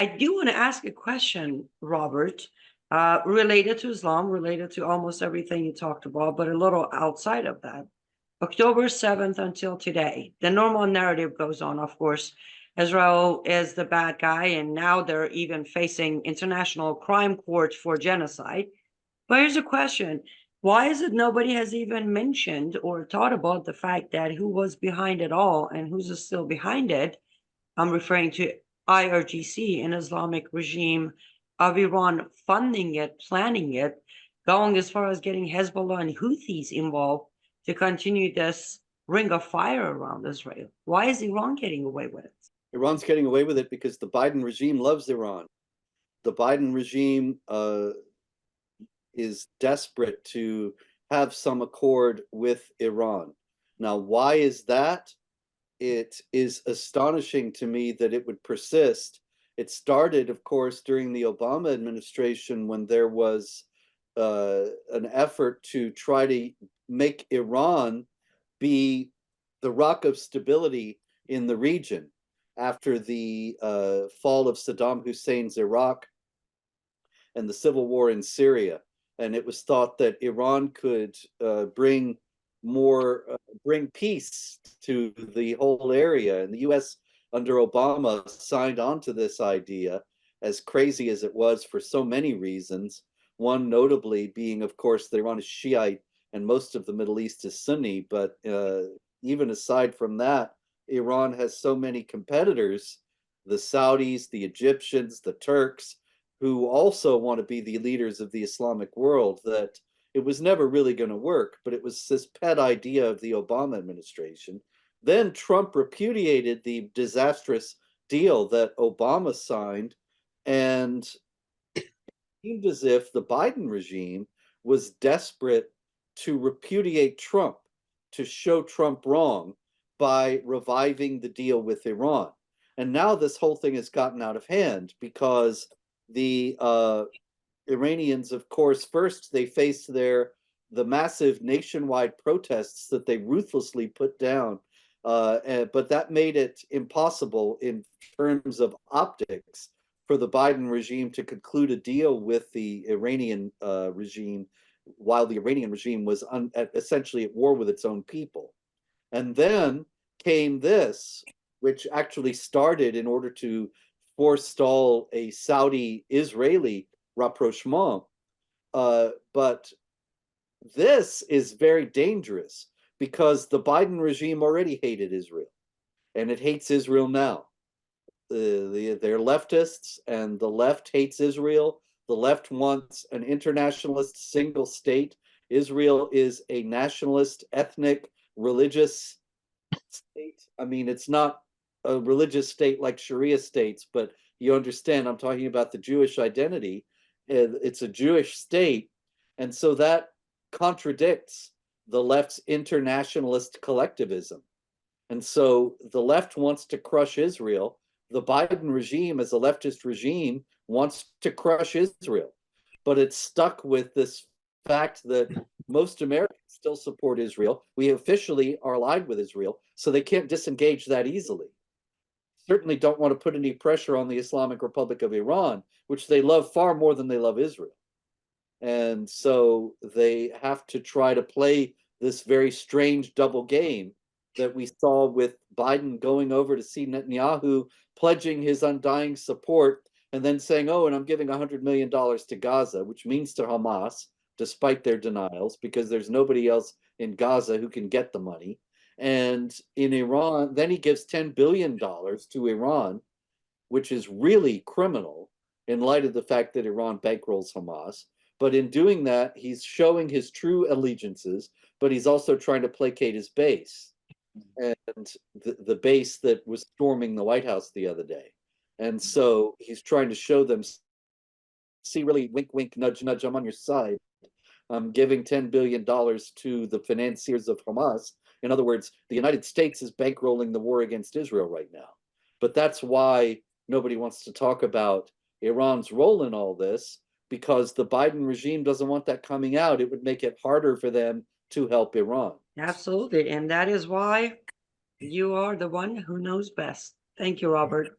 I do want to ask a question, Robert, related to Islam, related to almost everything you talked about, but a little outside of that. October 7th until today, the normal narrative goes on, of course. Israel is the bad guy, and now they're even facing international crime court for genocide. But here's a question. Why is it nobody has even mentioned or thought about the fact that who was behind it all and who's still behind it? I'm referring to IRGC, an Islamic regime of Iran funding it, planning it, going as far as getting Hezbollah and Houthis involved to continue this ring of fire around Israel. Why is Iran getting away with it? Iran's getting away with it because the Biden regime loves Iran. The Biden regime is desperate to have some accord with Iran. Now, why is that? It is astonishing to me that it would persist. It started, of course, during the Obama administration when there was an effort to try to make Iran be the rock of stability in the region after the fall of Saddam Hussein's Iraq and the civil war in Syria. And it was thought that Iran could bring peace to the whole area. And the U.S. under Obama signed on to this idea, as crazy as it was for so many reasons. One notably being, of course, that Iran is Shiite and most of the Middle East is Sunni. But even aside from that, Iran has so many competitors, the Saudis, the Egyptians, the Turks, who also want to be the leaders of the Islamic world, that it was never really going to work. But it was this pet idea of the Obama administration. Then Trump repudiated the disastrous deal that Obama signed, and it seemed as if the Biden regime was desperate to repudiate Trump, to show Trump wrong by reviving the deal with Iran. And now this whole thing has gotten out of hand because the Iranians, of course, first they faced the massive nationwide protests that they ruthlessly put down, but that made it impossible in terms of optics for the Biden regime to conclude a deal with the Iranian regime, while the Iranian regime was essentially at war with its own people. And then came this, which actually started in order to forestall a Saudi-Israeli rapprochement. But this is very dangerous because the Biden regime already hated Israel, and it hates Israel now. They're leftists, and the left hates Israel. The left wants an internationalist single state. Israel is a nationalist, ethnic, religious state. I mean, it's not a religious state like Sharia states, but you understand, I'm talking about the Jewish identity. It's a Jewish state. And so that contradicts the left's internationalist collectivism. And so the left wants to crush Israel. The Biden regime, as a leftist regime, wants to crush Israel. But it's stuck with this fact that most Americans still support Israel. We officially are allied with Israel, so they can't disengage that easily. Certainly don't want to put any pressure on the Islamic Republic of Iran, which they love far more than they love Israel. And so they have to try to play this very strange double game that we saw with Biden going over to see Netanyahu, pledging his undying support, and then saying, oh, and I'm giving $100 million to Gaza, which means to Hamas, despite their denials, because there's nobody else in Gaza who can get the money. And in Iran, then he gives $10 billion to Iran, which is really criminal in light of the fact that Iran bankrolls Hamas. But in doing that, he's showing his true allegiances, but he's also trying to placate his base, and the base that was storming the White House the other day. And so he's trying to show them, see, really, wink, wink, nudge, nudge, I'm on your side. I'm giving $10 billion to the financiers of Hamas. In other words, the United States is bankrolling the war against Israel right now. But that's why nobody wants to talk about Iran's role in all this, because the Biden regime doesn't want that coming out. It would make it harder for them to help Iran. Absolutely. And that is why you are the one who knows best. Thank you, Robert.